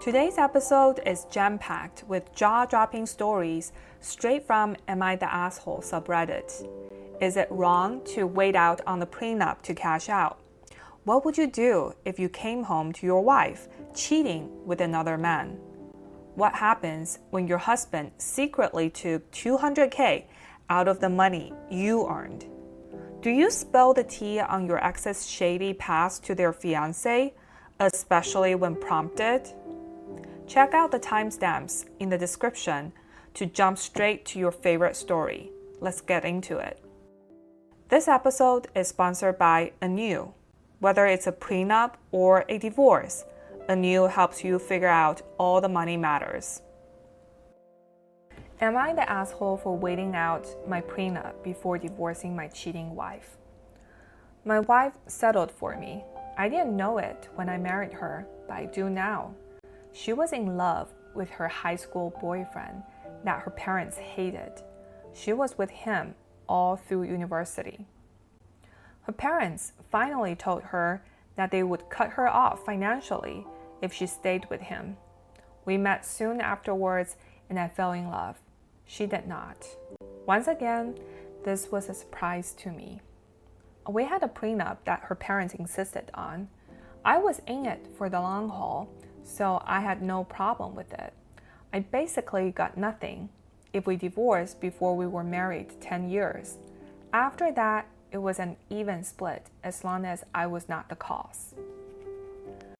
Today's episode is jam-packed with jaw-dropping stories straight from Am I the Asshole subreddit. Is it wrong to wait out on the prenup to cash out? What would you do if you came home to your wife cheating with another man? What happens when your husband secretly took $200K out of the money you earned? Do you spill the tea on your ex's shady past to their fiancé, especially when prompted? Check out the timestamps in the description to jump straight to your favorite story. Let's get into it. This episode is sponsored by Anew. Whether it's a prenup or a divorce, Anew helps you figure out all the money matters. Am I the asshole for waiting out my prenup before divorcing my cheating wife? My wife settled for me. I didn't know it when I married her, but I do now. She was in love with her high school boyfriend that her parents hated. She was with him all through university. Her parents finally told her that they would cut her off financially if she stayed with him. We met soon afterwards and I fell in love. She did not. Once again, this was a surprise to me. We had a prenup that her parents insisted on. I was in it for the long haul, so I had no problem with it. I basically got nothing if we divorced before we were married 10 years. After that, it was an even split as long as I was not the cause.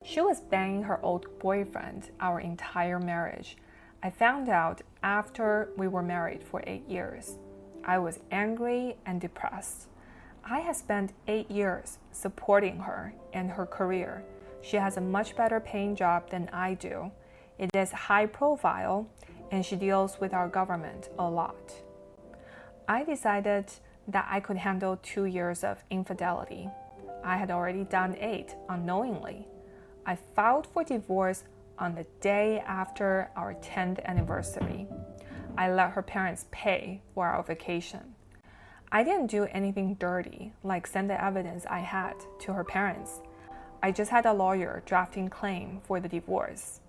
She was banging her old boyfriend our entire marriage. I found out after we were married for 8 years. I was angry and depressed. I had spent 8 years supporting her and her career. She has a much better paying job than I do. It is high profile and she deals with our government a lot. I decided that I could handle 2 years of infidelity. I had already done 8 unknowingly. I filed for divorce on the day after our 10th anniversary. I let her parents pay for our vacation. I didn't do anything dirty, like send the evidence I had to her parents. I just had a lawyer drafting claim for the divorce.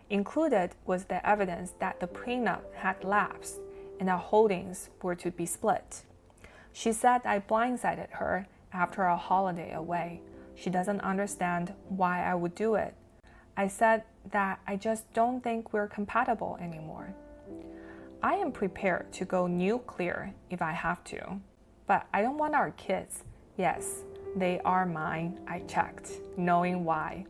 Included was the evidence that the prenup had lapsed and our holdings were to be split. She said I blindsided her after a holiday away. She doesn't understand why I would do it. I said that I just don't think we're compatible anymore. I am prepared to go nuclear if I have to, but I don't want our kids. Yes, they are mine, I checked, knowing why.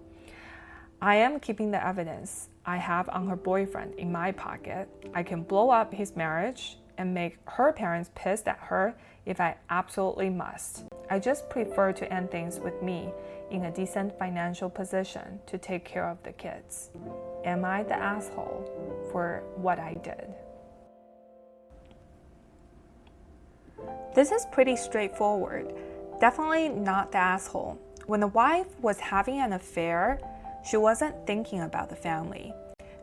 I am keeping the evidence I have on her boyfriend in my pocket. I can blow up his marriage and make her parents pissed at her if I absolutely must. I just prefer to end things with me in a decent financial position to take care of the kids. Am I the asshole for what I did? This is pretty straightforward. Definitely not the asshole. When the wife was having an affair, she wasn't thinking about the family.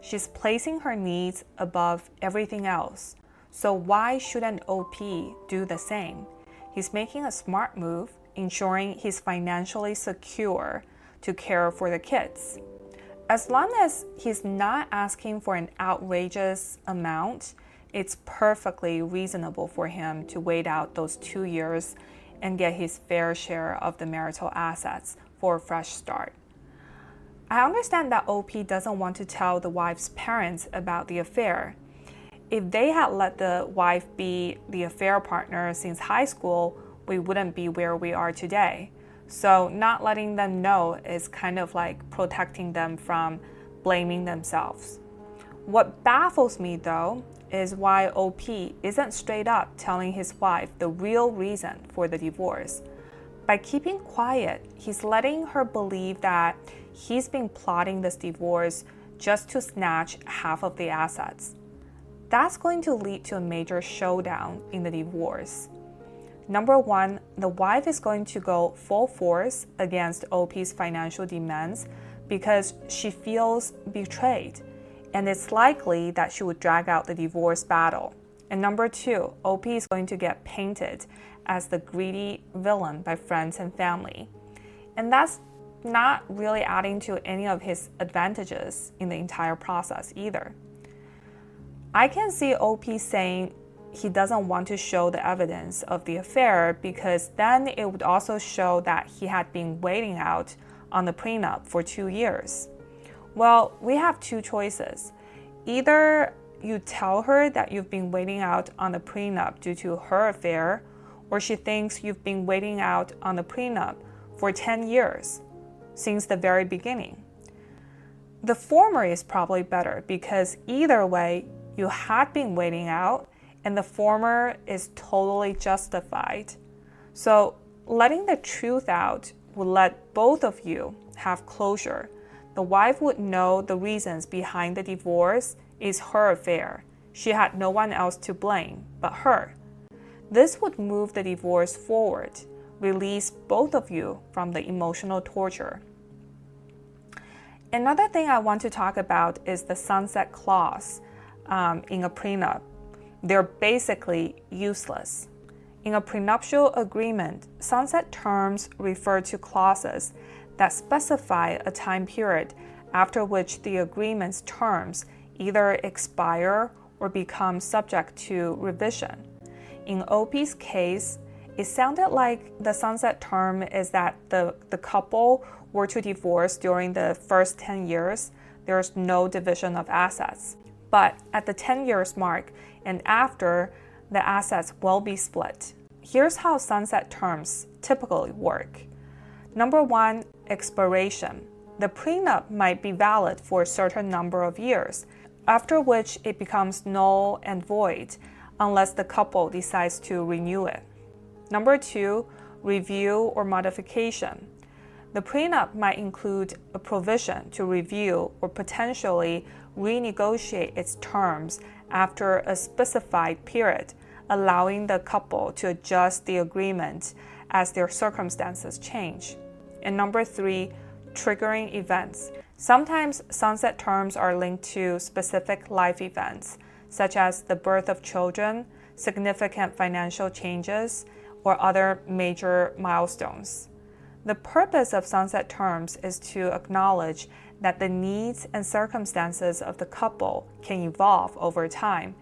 She's placing her needs above everything else. So why shouldn't OP do the same? He's making a smart move, ensuring he's financially secure to care for the kids. As long as he's not asking for an outrageous amount, it's perfectly reasonable for him to wait out those 2 years and get his fair share of the marital assets for a fresh start. I understand that OP doesn't want to tell the wife's parents about the affair. If they had let the wife be the affair partner since high school, we wouldn't be where we are today. So not letting them know is kind of like protecting them from blaming themselves. What baffles me though is why OP isn't straight up telling his wife the real reason for the divorce. By keeping quiet, he's letting her believe that he's been plotting this divorce just to snatch half of the assets. That's going to lead to a major showdown in the divorce. Number one, the wife is going to go full force against OP's financial demands because she feels betrayed, and it's likely that she would drag out the divorce battle. And number two, OP is going to get painted as the greedy villain by friends and family. And that's not really adding to any of his advantages in the entire process either. I can see OP saying he doesn't want to show the evidence of the affair because then it would also show that he had been waiting out on the prenup for 2 years. Well, we have two choices. Either you tell her that you've been waiting out on the prenup due to her affair, or she thinks you've been waiting out on the prenup for 10 years, since the very beginning. The former is probably better because either way, you had been waiting out and the former is totally justified. So letting the truth out would let both of you have closure. The wife would know the reasons behind the divorce is her affair. She had no one else to blame but her. This would move the divorce forward, release both of you from the emotional torture. Another thing I want to talk about is the sunset clause in a prenup. They're basically useless. In a prenuptial agreement, sunset terms refer to clauses that specify a time period after which the agreement's terms either expire or become subject to revision. In OP's case, it sounded like the sunset term is that the couple were to divorce during the first 10 years, there's no division of assets. But at the 10 years mark and after, the assets will be split. Here's how sunset terms typically work. Number one, expiration. The prenup might be valid for a certain number of years, after which it becomes null and void unless the couple decides to renew it. Number two, review or modification. The prenup might include a provision to review or potentially renegotiate its terms after a specified period, allowing the couple to adjust the agreement as their circumstances change. And number three, triggering events. Sometimes sunset terms are linked to specific life events, such as the birth of children, significant financial changes, or other major milestones. The purpose of sunset terms is to acknowledge that the needs and circumstances of the couple can evolve over time,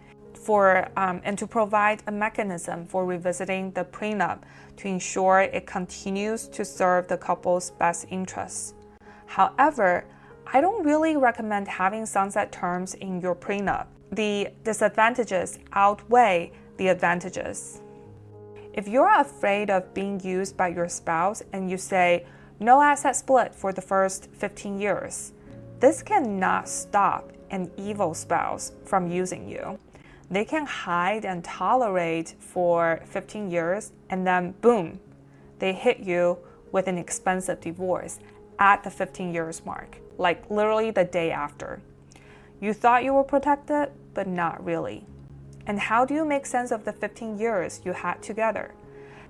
and to provide a mechanism for revisiting the prenup to ensure it continues to serve the couple's best interests. However, I don't really recommend having sunset terms in your prenup. The disadvantages outweigh the advantages. If you're afraid of being used by your spouse and you say, no asset split for the first 15 years, this cannot stop an evil spouse from using you. They can hide and tolerate for 15 years and then boom, they hit you with an expensive divorce at the 15 years mark, like literally the day after. You thought you were protected, but not really. And how do you make sense of the 15 years you had together?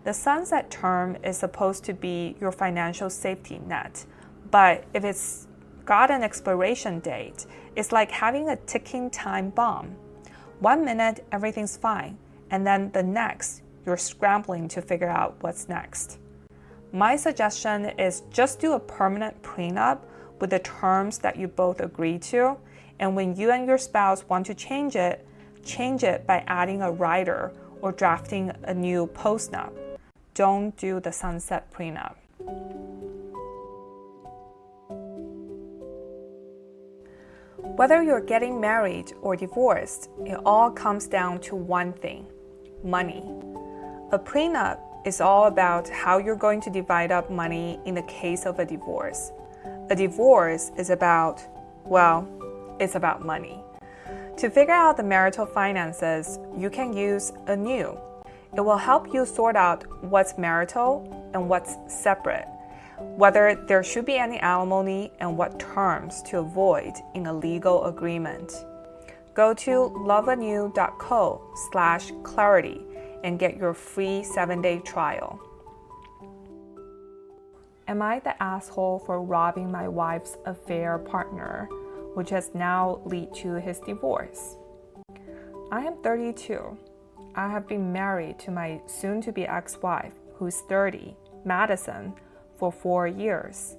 The sunset term is supposed to be your financial safety net, but if it's got an expiration date, it's like having a ticking time bomb. 1 minute, everything's fine, and then the next, you're scrambling to figure out what's next. My suggestion is just do a permanent prenup with the terms that you both agree to, and when you and your spouse want to change it by adding a rider or drafting a new postnup. Don't do the sunset prenup. Whether you're getting married or divorced, it all comes down to one thing: money. A prenup is all about how you're going to divide up money in the case of a divorce. A divorce is about, it's about money. To figure out the marital finances, you can use a new. It will help you sort out what's marital and what's separate, whether there should be any alimony and what terms to avoid in a legal agreement. Go to loveanew.co/clarity and get your free 7-day trial. Am I the asshole for robbing my wife's affair partner, which has now led to his divorce? I am 32. I have been married to my soon-to-be ex-wife, who's 30, Madison, for 4 years.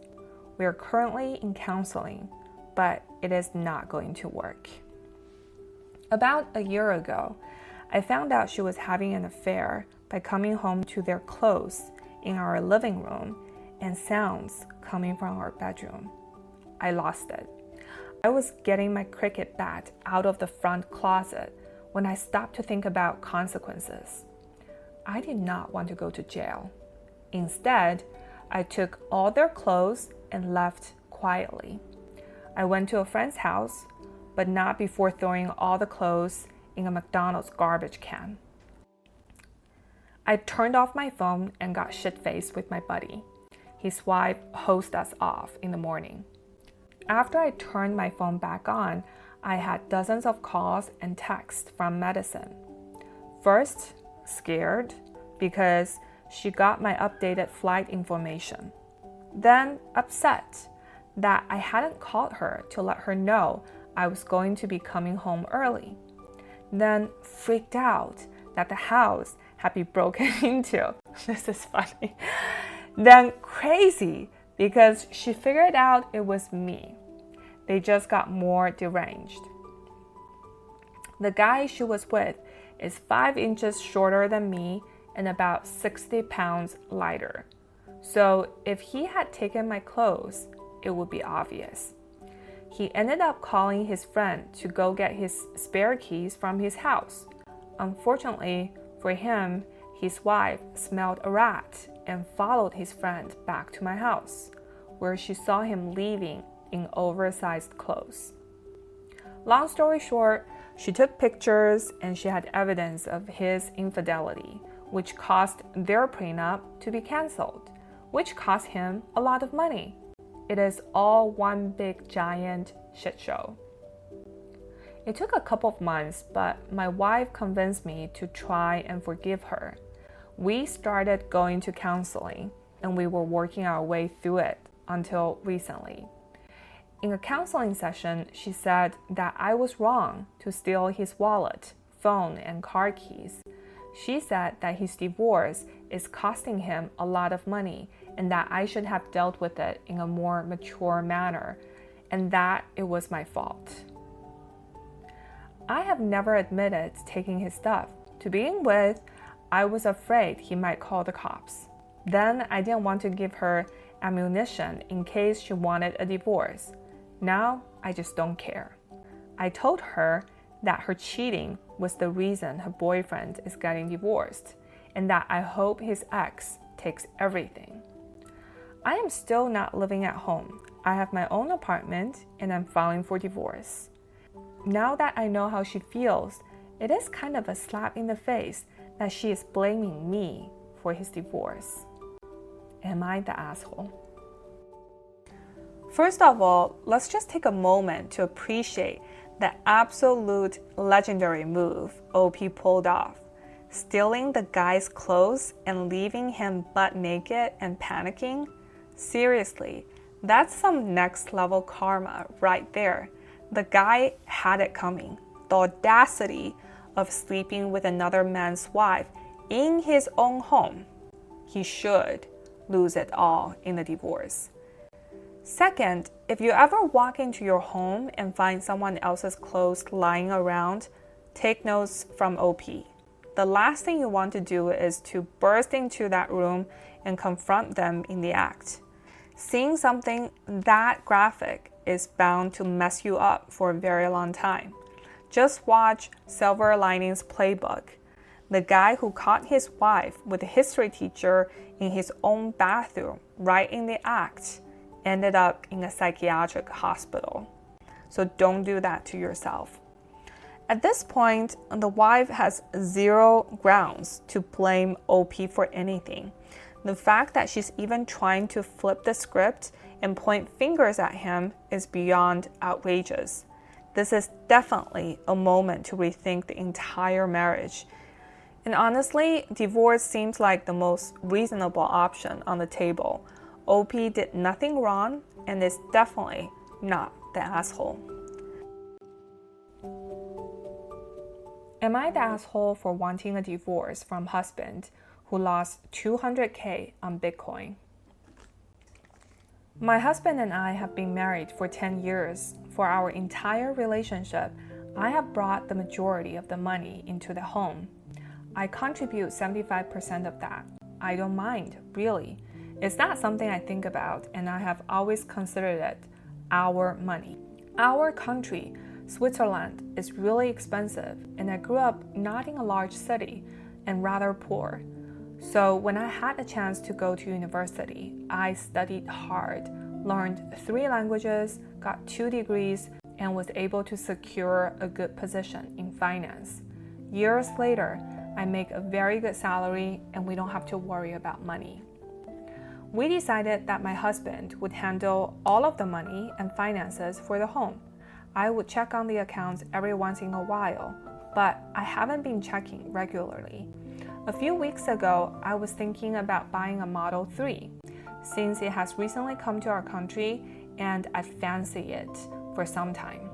We are currently in counseling, but it is not going to work. About a year ago, I found out she was having an affair by coming home to their clothes in our living room and sounds coming from our bedroom. I lost it. I was getting my cricket bat out of the front closet when I stopped to think about consequences. I did not want to go to jail. Instead, I took all their clothes and left quietly. I went to a friend's house, but not before throwing all the clothes in a McDonald's garbage can. I turned off my phone and got shit-faced with my buddy. His wife hosed us off in the morning. After I turned my phone back on, I had dozens of calls and texts from Madison. First, scared because she got my updated flight information. Then upset that I hadn't called her to let her know I was going to be coming home early. Then freaked out that the house had been broken into. This is funny. Then crazy because she figured out it was me. They just got more deranged. The guy she was with is 5 inches shorter than me and about 60 pounds lighter. So if he had taken my clothes, it would be obvious. He ended up calling his friend to go get his spare keys from his house. Unfortunately for him, his wife smelled a rat and followed his friend back to my house, where she saw him leaving in oversized clothes. Long story short, she took pictures and she had evidence of his infidelity, which caused their prenup to be canceled, which cost him a lot of money. It is all one big giant shit show. It took a couple of months, but my wife convinced me to try and forgive her. We started going to counseling and we were working our way through it until recently. In a counseling session, she said that I was wrong to steal his wallet, phone, and car keys. She said that his divorce is costing him a lot of money and that I should have dealt with it in a more mature manner and that it was my fault. I have never admitted taking his stuff. To begin with, I was afraid he might call the cops. Then I didn't want to give her ammunition in case she wanted a divorce. Now I just don't care. I told her that her cheating was the reason her boyfriend is getting divorced and that I hope his ex takes everything. I am still not living at home. I have my own apartment and I'm filing for divorce. Now that I know how she feels, it is kind of a slap in the face that she is blaming me for his divorce. Am I the asshole? First of all, let's just take a moment to appreciate the absolute legendary move OP pulled off, stealing the guy's clothes and leaving him butt naked and panicking. Seriously, that's some next level karma right there. The guy had it coming. The audacity of sleeping with another man's wife in his own home. He should lose it all in the divorce. Second, if you ever walk into your home and find someone else's clothes lying around, take notes from OP. The last thing you want to do is to burst into that room and confront them in the act. Seeing something that graphic is bound to mess you up for a very long time. Just watch Silver Linings Playbook. The guy who caught his wife with a history teacher in his own bathroom right in the act ended up in a psychiatric hospital. So don't do that to yourself. At this point, the wife has zero grounds to blame OP for anything. The fact that she's even trying to flip the script and point fingers at him is beyond outrageous. This is definitely a moment to rethink the entire marriage. And honestly, divorce seems like the most reasonable option on the table. OP did nothing wrong and is definitely not the asshole. Am I the asshole for wanting a divorce from husband who lost $200K on Bitcoin? My husband and I have been married for 10 years. For our entire relationship, I have brought the majority of the money into the home. I contribute 75% of that. I don't mind, really. It's not something I think about, and I have always considered it our money. Our country, Switzerland, is really expensive, and I grew up not in a large city and rather poor. So when I had a chance to go to university, I studied hard, learned 3 languages, got 2 degrees, and was able to secure a good position in finance. Years later, I make a very good salary and we don't have to worry about money. We decided that my husband would handle all of the money and finances for the home. I would check on the accounts every once in a while, but I haven't been checking regularly. A few weeks ago, I was thinking about buying a Model 3, since it has recently come to our country and I fancy it for some time.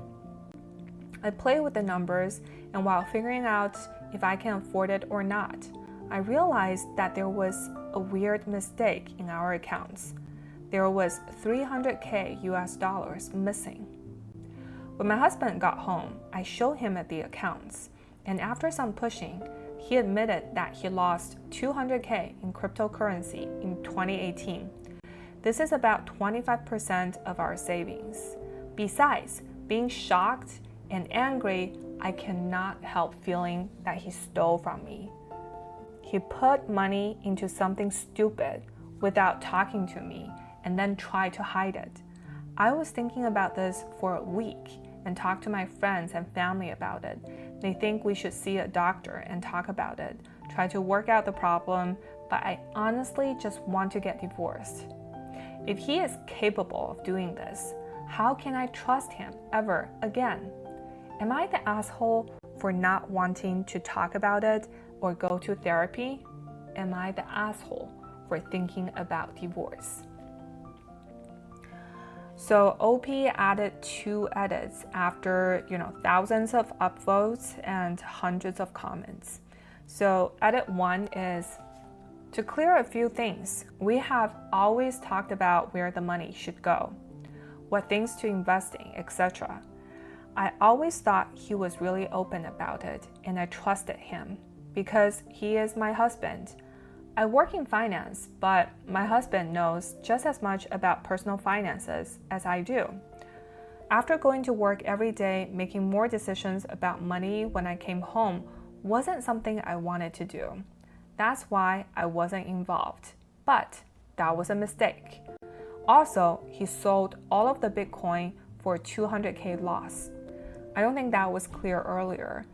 I play with the numbers, and while figuring out if I can afford it or not, I realized that there was a weird mistake in our accounts. There was $300K US missing. When my husband got home, I showed him at the accounts, and after some pushing, he admitted that he lost $200K in cryptocurrency in 2018. This is about 25% of our savings. Besides being shocked and angry, I cannot help feeling that he stole from me. He put money into something stupid without talking to me and then tried to hide it. I was thinking about this for a week and talked to my friends and family about it. They think we should see a doctor and talk about it, try to work out the problem, but I honestly just want to get divorced. If he is capable of doing this, how can I trust him ever again? Am I the asshole for not wanting to talk about it or go to therapy? Am I the asshole for thinking about divorce? So OP added 2 edits after thousands of upvotes and hundreds of comments. So edit 1 is to clear a few things. We have always talked about where the money should go, what things to invest in, etc. I always thought he was really open about it, and I trusted him because he is my husband. I work in finance, but my husband knows just as much about personal finances as I do. After going to work every day, making more decisions about money when I came home wasn't something I wanted to do. That's why I wasn't involved. But that was a mistake. Also, he sold all of the Bitcoin for $200K loss. I don't think that was clear earlier.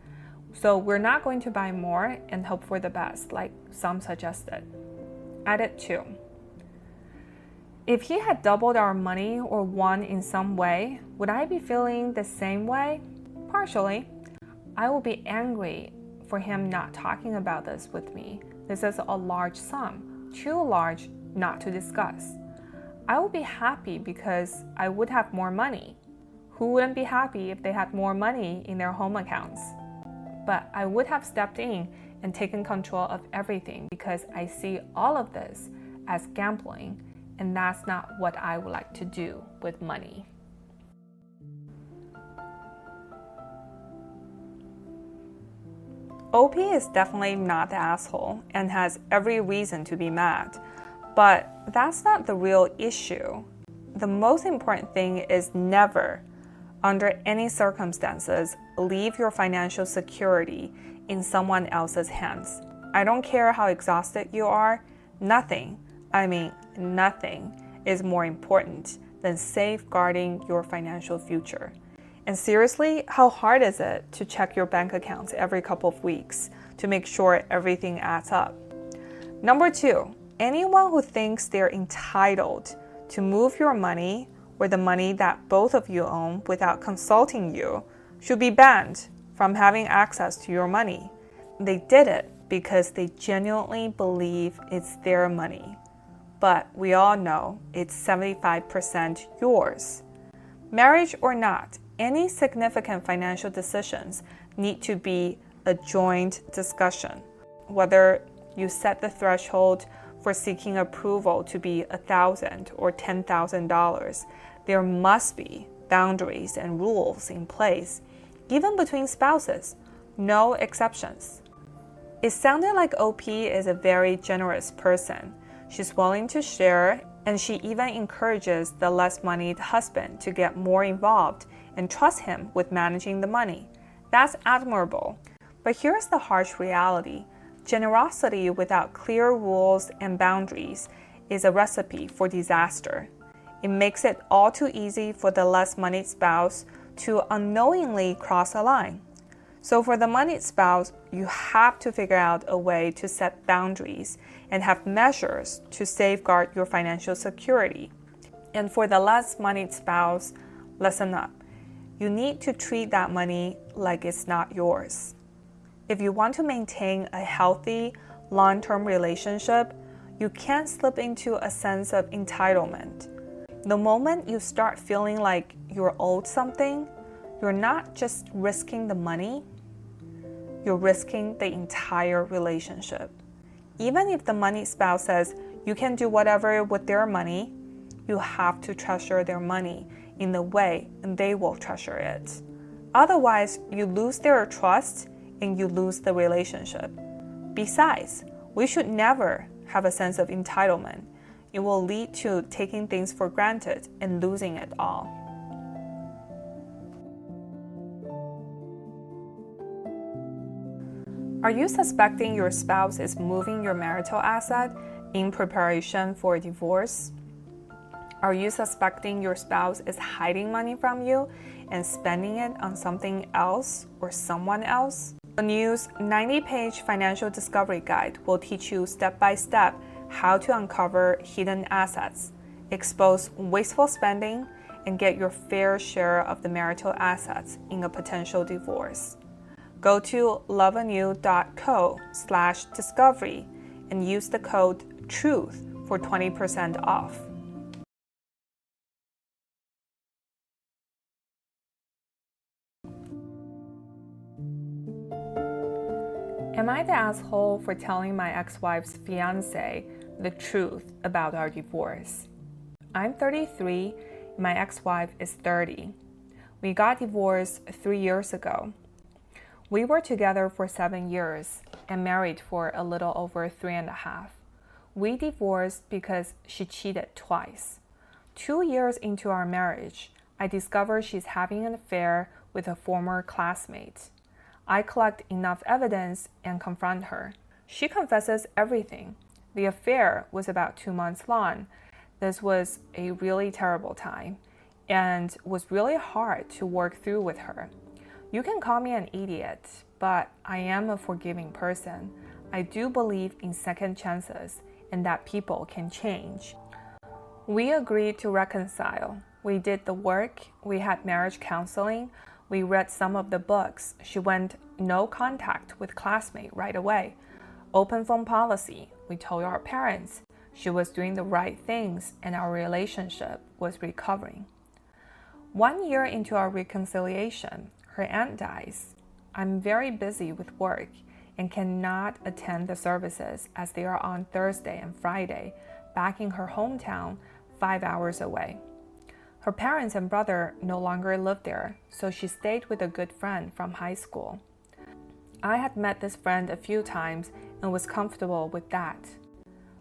So we're not going to buy more and hope for the best, like some suggested. Edit 2. If he had doubled our money or won in some way, would I be feeling the same way? Partially. I will be angry for him not talking about this with me. This is a large sum, too large not to discuss. I will be happy because I would have more money. Who wouldn't be happy if they had more money in their home accounts? But I would have stepped in and taken control of everything because I see all of this as gambling, and that's not what I would like to do with money. OP is definitely not the asshole and has every reason to be mad, but that's not the real issue. The most important thing is never, under any circumstances, leave your financial security in someone else's hands. I don't care how exhausted you are, nothing is more important than safeguarding your financial future. And seriously, how hard is it to check your bank accounts every couple of weeks to make sure everything adds up? Number 2, anyone who thinks they're entitled to move your money or the money that both of you own without consulting you should be banned from having access to your money. They did it because they genuinely believe it's their money. But we all know it's 75% yours. Marriage or not, any significant financial decisions need to be a joint discussion. Whether you set the threshold for seeking approval to be $1,000 or $10,000. There must be boundaries and rules in place, even between spouses, no exceptions. It sounded like OP is a very generous person. She's willing to share, and she even encourages the less-moneyed husband to get more involved and trust him with managing the money. That's admirable. But here's the harsh reality. Generosity without clear rules and boundaries is a recipe for disaster. It makes it all too easy for the less-moneyed spouse to unknowingly cross a line. So for the moneyed spouse, you have to figure out a way to set boundaries and have measures to safeguard your financial security. And for the less moneyed spouse, listen up. You need to treat that money like it's not yours. If you want to maintain a healthy, long-term relationship, you can't slip into a sense of entitlement. The moment you start feeling like you're owed something, you're not just risking the money, you're risking the entire relationship. Even if the money spouse says you can do whatever with their money, you have to treasure their money in the way they will treasure it. Otherwise, you lose their trust and you lose the relationship. Besides, we should never have a sense of entitlement. It will lead to taking things for granted and losing it all. Are you suspecting your spouse is moving your marital asset in preparation for a divorce? Are you suspecting your spouse is hiding money from you and spending it on something else or someone else? The new 90-page financial discovery guide will teach you step-by-step how to uncover hidden assets, expose wasteful spending, and get your fair share of the marital assets in a potential divorce. Go to loveanew.co/discovery and use the code TRUTH for 20% off. Am I the asshole for telling my ex-wife's fiancé the truth about our divorce? I'm 33, my ex-wife is 30. We got divorced 3 years ago. We were together for 7 years and married for a little over 3.5. We divorced because she cheated twice. 2 years into our marriage, I discovered she's having an affair with a former classmate. I collect enough evidence and confront her. She confesses everything. The affair was about 2 months long. This was a really terrible time and was really hard to work through with her. You can call me an idiot, but I am a forgiving person. I do believe in second chances and that people can change. We agreed to reconcile. We did the work. We had marriage counseling. We read some of the books. She went no contact with classmate right away. Open phone policy. We told our parents. She was doing the right things and our relationship was recovering. 1 year into our reconciliation, her aunt dies. I'm very busy with work and cannot attend the services as they are on Thursday and Friday, back in her hometown 5 hours away. Her parents and brother no longer lived there, so she stayed with a good friend from high school. I had met this friend a few times and was comfortable with that.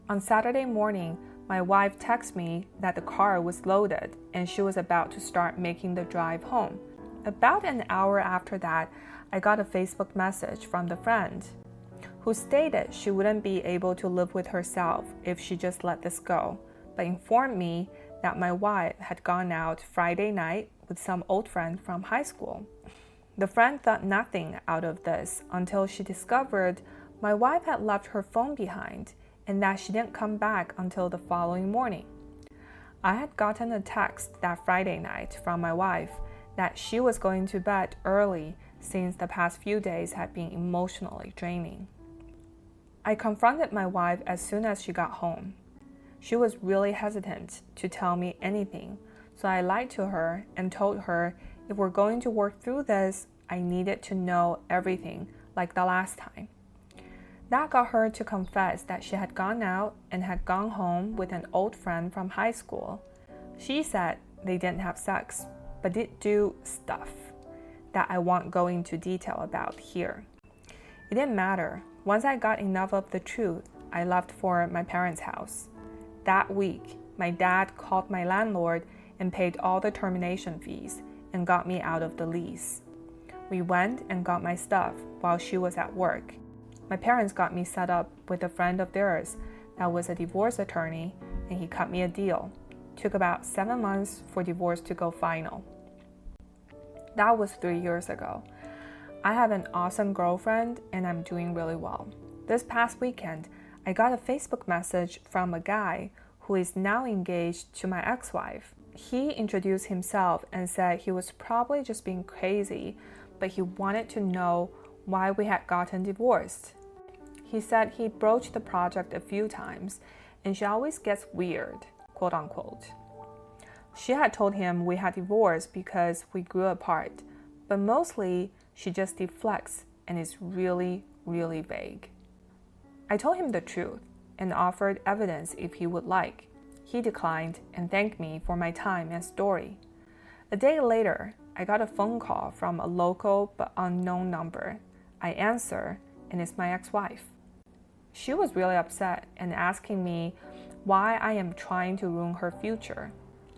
On Saturday morning, my wife texted me that the car was loaded and she was about to start making the drive home. About an hour after that, I got a Facebook message from the friend who stated she wouldn't be able to live with herself if she just let this go, but informed me that my wife had gone out Friday night with some old friend from high school. The friend thought nothing out of this until she discovered my wife had left her phone behind and that she didn't come back until the following morning. I had gotten a text that Friday night from my wife that she was going to bed early since the past few days had been emotionally draining. I confronted my wife as soon as she got home. She was really hesitant to tell me anything, so I lied to her and told her if we're going to work through this, I needed to know everything like the last time. That got her to confess that she had gone out and had gone home with an old friend from high school. She said they didn't have sex, but did do stuff that I won't go into detail about here. It didn't matter. Once I got enough of the truth, I left for my parents' house. That week, my dad called my landlord and paid all the termination fees and got me out of the lease. We went and got my stuff while she was at work. My parents got me set up with a friend of theirs that was a divorce attorney, and he cut me a deal. Took about 7 months for divorce to go final. That was 3 years ago. I have an awesome girlfriend and I'm doing really well. This past weekend, I got a Facebook message from a guy who is now engaged to my ex-wife. He introduced himself and said he was probably just being crazy, but he wanted to know why we had gotten divorced. He said he broached the project a few times and she always gets weird, quote unquote. She had told him we had divorced because we grew apart, but mostly she just deflects and is really, really vague. I told him the truth and offered evidence if he would like. He declined and thanked me for my time and story. A day later, I got a phone call from a local but unknown number. I answer, and it's my ex-wife. She was really upset and asking me why I am trying to ruin her future.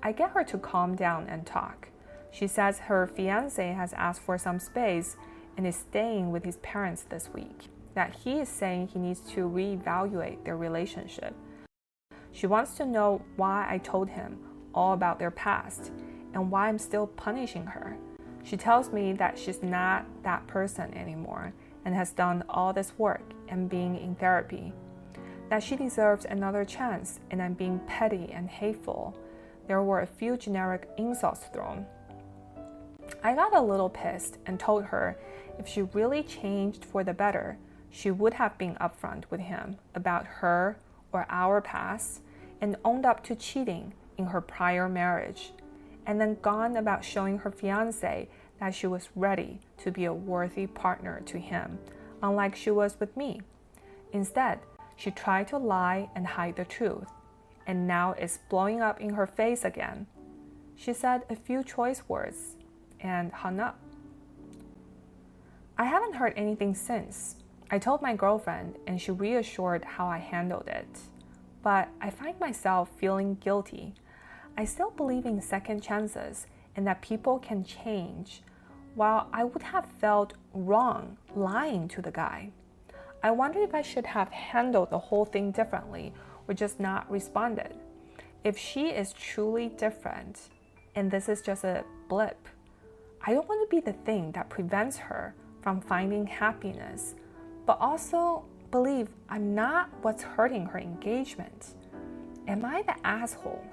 I get her to calm down and talk. She says her fiancé has asked for some space and is staying with his parents this week, that he is saying he needs to reevaluate their relationship. She wants to know why I told him all about their past and why I'm still punishing her. She tells me that she's not that person anymore and has done all this work and being in therapy, that she deserves another chance and I'm being petty and hateful. There were a few generic insults thrown. I got a little pissed and told her if she really changed for the better, she would have been upfront with him about her or our past and owned up to cheating in her prior marriage, and then gone about showing her fiancé that she was ready to be a worthy partner to him, unlike she was with me. Instead, she tried to lie and hide the truth, and now it's blowing up in her face again. She said a few choice words and hung up. I haven't heard anything since. I told my girlfriend and she reassured how I handled it. But I find myself feeling guilty. I still believe in second chances and that people can change, while I would have felt wrong lying to the guy. I wonder if I should have handled the whole thing differently or just not responded. If she is truly different and this is just a blip, I don't want to be the thing that prevents her from finding happiness, but also believe I'm not what's hurting her engagement. Am I the asshole?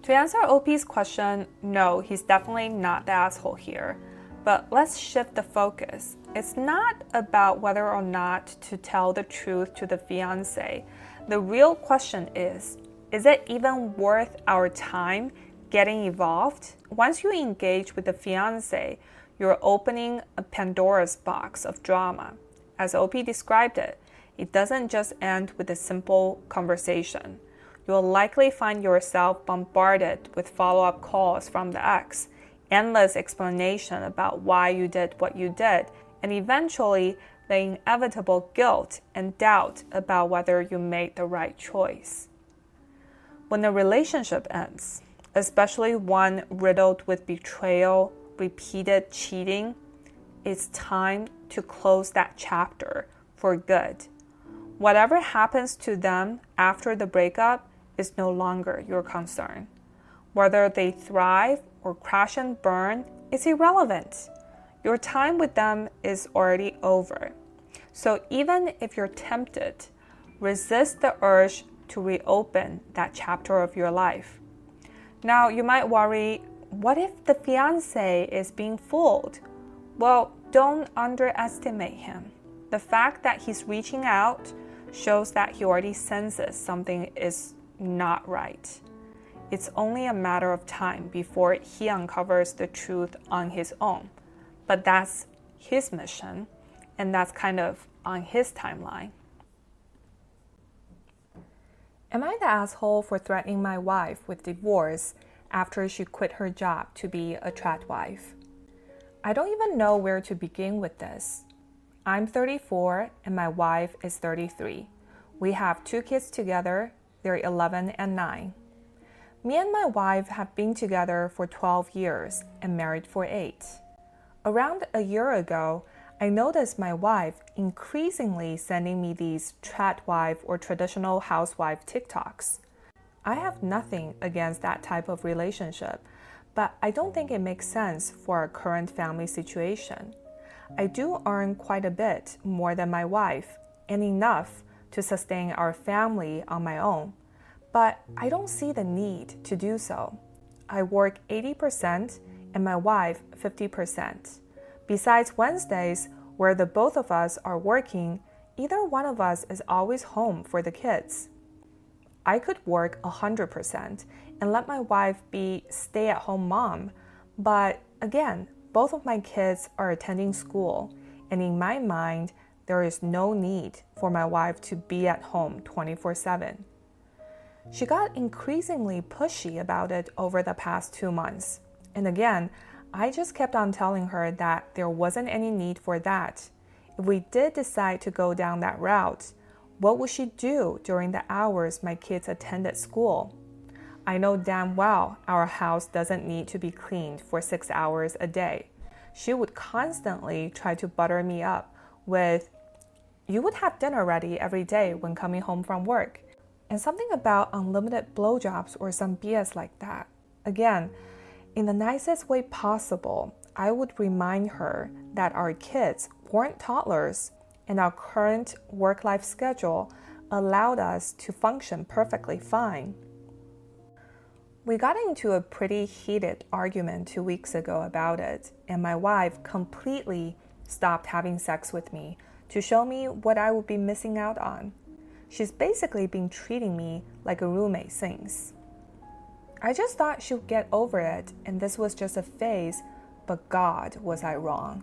To answer OP's question, no, he's definitely not the asshole here. But let's shift the focus. It's not about whether or not to tell the truth to the fiancé. The real question is it even worth our time getting involved? Once you engage with the fiancé, you're opening a Pandora's box of drama. As OP described it, it doesn't just end with a simple conversation. You'll likely find yourself bombarded with follow-up calls from the ex, endless explanation about why you did what you did, and eventually the inevitable guilt and doubt about whether you made the right choice. When a relationship ends, especially one riddled with betrayal, repeated cheating, it's time to close that chapter for good. Whatever happens to them after the breakup is no longer your concern. Whether they thrive or crash and burn is irrelevant. Your time with them is already over. So even if you're tempted, resist the urge to reopen that chapter of your life. Now, you might worry, what if the fiancé is being fooled? Well, don't underestimate him. The fact that he's reaching out shows that he already senses something is not right. It's only a matter of time before he uncovers the truth on his own. But that's his mission, and that's kind of on his timeline. Am I the asshole for threatening my wife with divorce after she quit her job to be a tradwife? I don't even know where to begin with this. I'm 34 and my wife is 33. We have 2 kids together. They're 11 and 9. Me and my wife have been together for 12 years and married for 8. Around a year ago, I noticed my wife increasingly sending me these tradwife or traditional housewife TikToks. I have nothing against that type of relationship, but I don't think it makes sense for our current family situation. I do earn quite a bit more than my wife, and enough to sustain our family on my own, but I don't see the need to do so. I work 80% and my wife 50%. Besides Wednesdays, where the both of us are working, either one of us is always home for the kids. I could work 100% and let my wife be stay-at-home mom, but again, both of my kids are attending school, and in my mind, there is no need for my wife to be at home 24/7. She got increasingly pushy about it over the past 2 months, and again, I just kept on telling her that there wasn't any need for that. If we did decide to go down that route, what would she do during the hours my kids attended school? I know damn well our house doesn't need to be cleaned for 6 hours a day. She would constantly try to butter me up with, "You would have dinner ready every day when coming home from work," and something about unlimited blowjobs or some BS like that. Again, in the nicest way possible, I would remind her that our kids weren't toddlers and our current work-life schedule allowed us to function perfectly fine. We got into a pretty heated argument 2 weeks ago about it, and my wife completely stopped having sex with me to show me what I would be missing out on. She's basically been treating me like a roommate since. I just thought she'd get over it and this was just a phase, but God, was I wrong.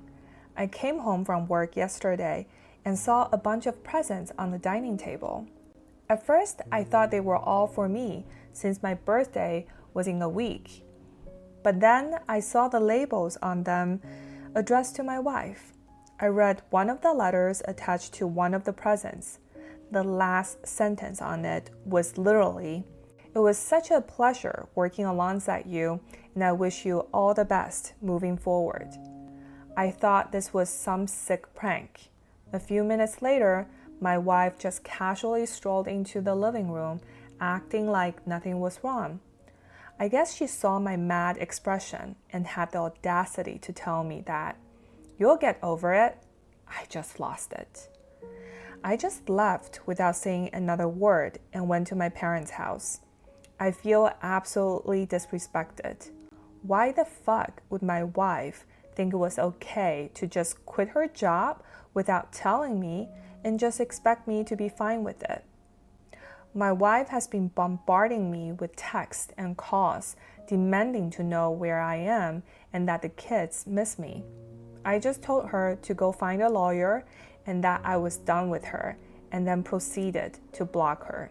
I came home from work yesterday and saw a bunch of presents on the dining table. At first, I thought they were all for me since my birthday was in a week. But then I saw the labels on them addressed to my wife. I read one of the letters attached to one of the presents. The last sentence on it was literally, "It was such a pleasure working alongside you, and I wish you all the best moving forward." I thought this was some sick prank. A few minutes later, my wife just casually strolled into the living room, acting like nothing was wrong. I guess she saw my mad expression and had the audacity to tell me that, "You'll get over it." I just lost it. I just left without saying another word and went to my parents' house. I feel absolutely disrespected. Why the fuck would my wife think it was okay to just quit her job without telling me and just expect me to be fine with it? My wife has been bombarding me with texts and calls, demanding to know where I am and that the kids miss me. I just told her to go find a lawyer and that I was done with her, and then proceeded to block her.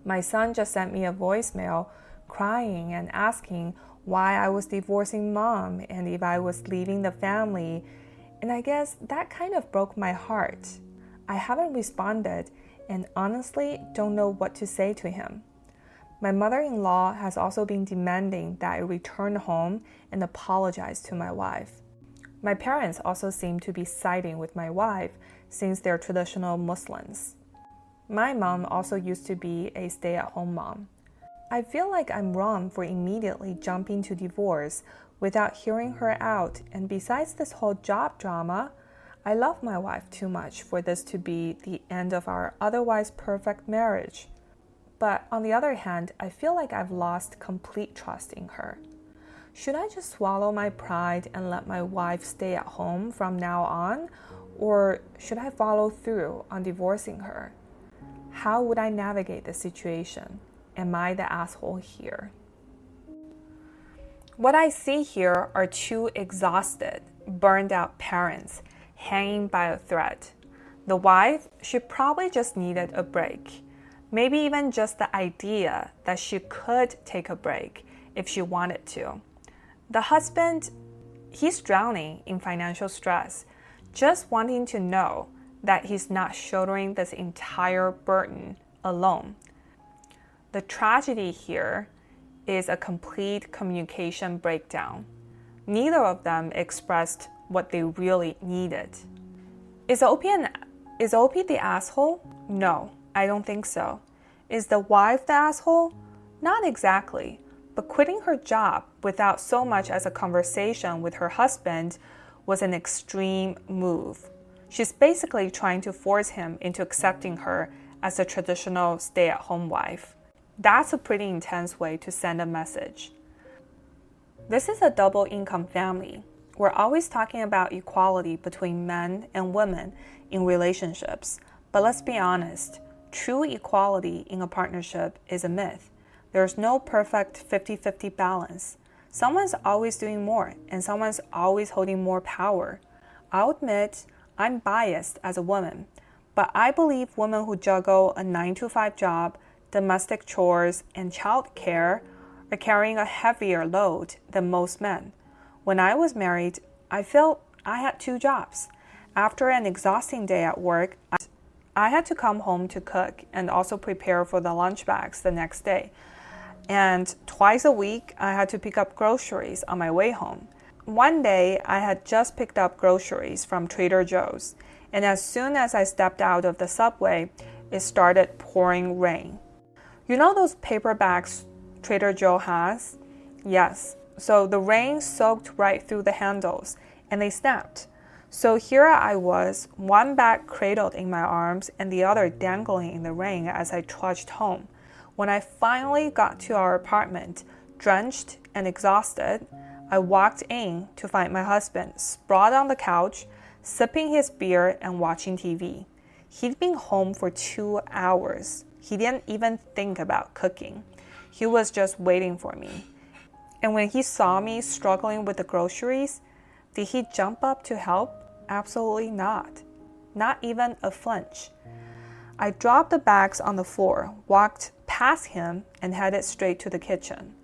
My son just sent me a voicemail crying and asking why I was divorcing mom and if I was leaving the family, and I guess that kind of broke my heart. I haven't responded and honestly don't know what to say to him. My mother-in-law has also been demanding that I return home and apologize to my wife. My parents also seem to be siding with my wife since they're traditional Muslims. My mom also used to be a stay-at-home mom. I feel like I'm wrong for immediately jumping to divorce without hearing her out, and besides this whole job drama, I love my wife too much for this to be the end of our otherwise perfect marriage. But on the other hand, I feel like I've lost complete trust in her. Should I just swallow my pride and let my wife stay at home from now on? Or should I follow through on divorcing her? How would I navigate the situation? Am I the asshole here? What I see here are 2 exhausted burned out parents hanging by a thread. The wife, she probably just needed a break. Maybe even just the idea that she could take a break if she wanted to. The husband, he's drowning in financial stress, just wanting to know that he's not shouldering this entire burden alone. The tragedy here is a complete communication breakdown. Neither of them expressed what they really needed. Is OP the asshole? No, I don't think so. Is the wife the asshole? Not exactly, but quitting her job without so much as a conversation with her husband was an extreme move. She's basically trying to force him into accepting her as a traditional stay-at-home wife. That's a pretty intense way to send a message. This is a double income family. We're always talking about equality between men and women in relationships, but let's be honest, true equality in a partnership is a myth. There's no perfect 50-50 balance. Someone's always doing more, and someone's always holding more power. I'll admit, I'm biased as a woman, but I believe women who juggle a 9-to-5 job, domestic chores, and child care are carrying a heavier load than most men. When I was married, I felt I had 2 jobs. After an exhausting day at work, I had to come home to cook and also prepare for the lunch bags the next day. And twice a week, I had to pick up groceries on my way home. One day, I had just picked up groceries from Trader Joe's, and as soon as I stepped out of the subway, it started pouring rain. You know those paper bags Trader Joe has? Yes. So the rain soaked right through the handles, and they snapped. So here I was, one bag cradled in my arms and the other dangling in the rain as I trudged home. When I finally got to our apartment, drenched and exhausted, I walked in to find my husband sprawled on the couch, sipping his beer and watching TV. He'd been home for 2 hours. He didn't even think about cooking. He was just waiting for me. And when he saw me struggling with the groceries, did he jump up to help? Absolutely not. Not even a flinch. I dropped the bags on the floor, walked past him, and headed straight to the kitchen.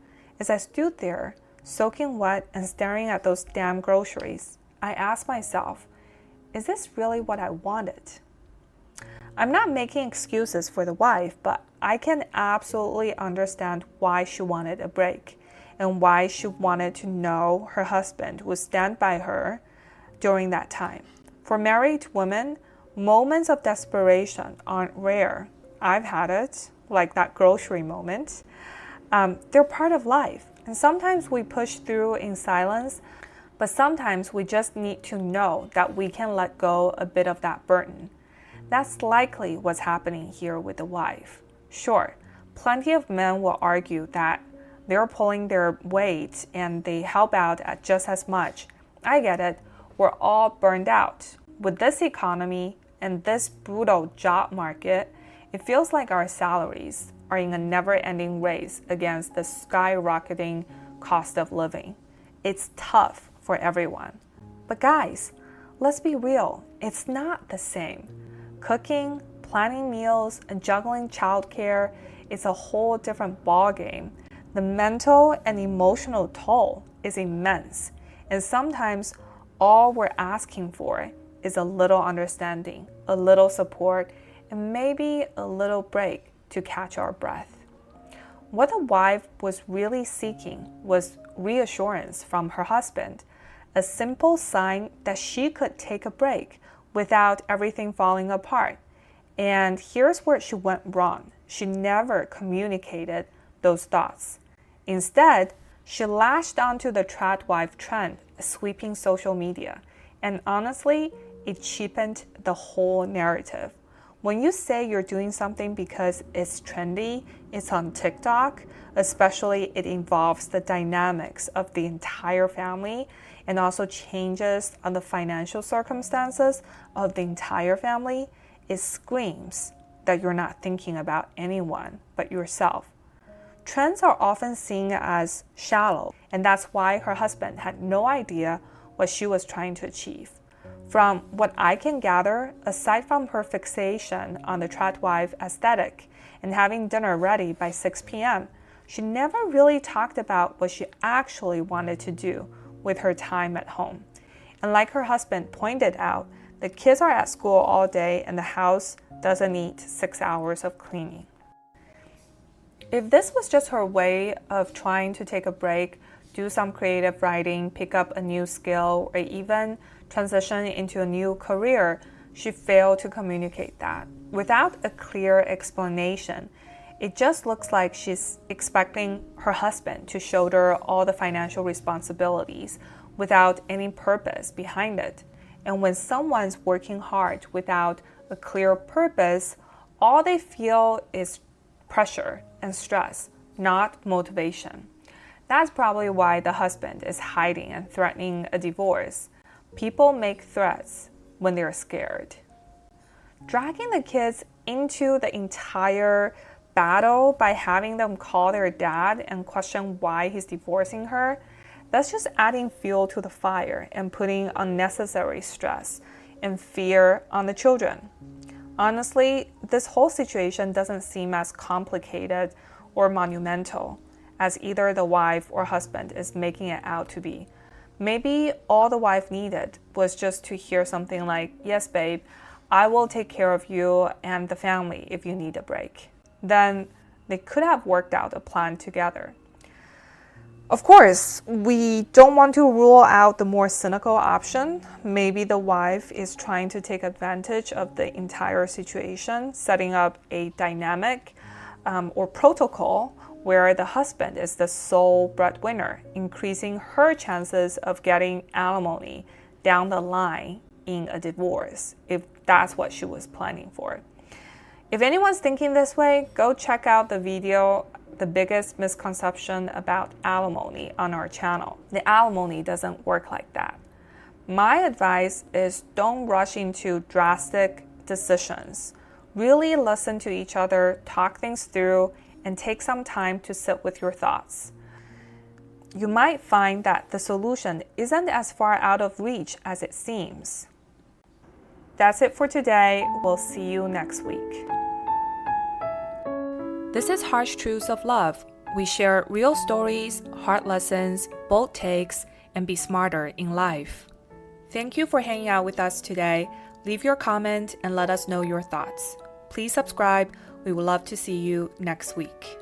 As I stood there, soaking wet and staring at those damn groceries, I asked myself, is this really what I wanted? I'm not making excuses for the wife, but I can absolutely understand why she wanted a break and why she wanted to know her husband would stand by her during that time. For married women, moments of desperation aren't rare. I've had it, like that grocery moment. They're part of life, and sometimes we push through in silence, but sometimes we just need to know that we can let go a bit of that burden. That's likely what's happening here with the wife. Sure, plenty of men will argue that they're pulling their weight and they help out at just as much. I get it. We're all burned out. With this economy and this brutal job market, it feels like our salaries are in a never-ending race against the skyrocketing cost of living. It's tough for everyone. But guys, let's be real. It's not the same. Cooking, planning meals, and juggling childcare is a whole different ballgame. The mental and emotional toll is immense, and sometimes all we're asking for is a little understanding, a little support, and maybe a little break to catch our breath. What the wife was really seeking was reassurance from her husband, a simple sign that she could take a break without everything falling apart. And here's where she went wrong. She never communicated those thoughts. Instead, she latched onto the tradwife trend sweeping social media. And honestly, it cheapened the whole narrative. When you say you're doing something because it's trendy, it's on TikTok, especially it involves the dynamics of the entire family and also changes on the financial circumstances of the entire family, it screams that you're not thinking about anyone but yourself. Trends are often seen as shallow, and that's why her husband had no idea what she was trying to achieve. From what I can gather, aside from her fixation on the tradwife aesthetic and having dinner ready by 6 p.m., she never really talked about what she actually wanted to do with her time at home. And like her husband pointed out, the kids are at school all day and the house doesn't need 6 hours of cleaning. If this was just her way of trying to take a break, do some creative writing, pick up a new skill, or even transition into a new career, she failed to communicate that. Without a clear explanation, it just looks like she's expecting her husband to shoulder all the financial responsibilities without any purpose behind it. And when someone's working hard without a clear purpose, all they feel is pressure and stress, not motivation. That's probably why the husband is hiding and threatening a divorce. People make threats when they're scared. Dragging the kids into the entire battle by having them call their dad and question why he's divorcing her, that's just adding fuel to the fire and putting unnecessary stress and fear on the children. Honestly, this whole situation doesn't seem as complicated or monumental as either the wife or husband is making it out to be. Maybe all the wife needed was just to hear something like, "Yes, babe, I will take care of you and the family if you need a break." Then they could have worked out a plan together. Of course, we don't want to rule out the more cynical option. Maybe the wife is trying to take advantage of the entire situation, setting up a dynamic or protocol where the husband is the sole breadwinner, increasing her chances of getting alimony down the line in a divorce, if that's what she was planning for. If anyone's thinking this way, go check out the video, The Biggest Misconception About Alimony, on our channel. The alimony doesn't work like that. My advice is don't rush into drastic decisions. Really listen to each other, talk things through, and take some time to sit with your thoughts. You might find that the solution isn't as far out of reach as it seems. That's it for today. We'll see you next week. This is Harsh Truths of Love. We share real stories, hard lessons, bold takes, and be smarter in life. Thank you for hanging out with us today. Leave your comment and let us know your thoughts. Please subscribe. We would love to see you next week.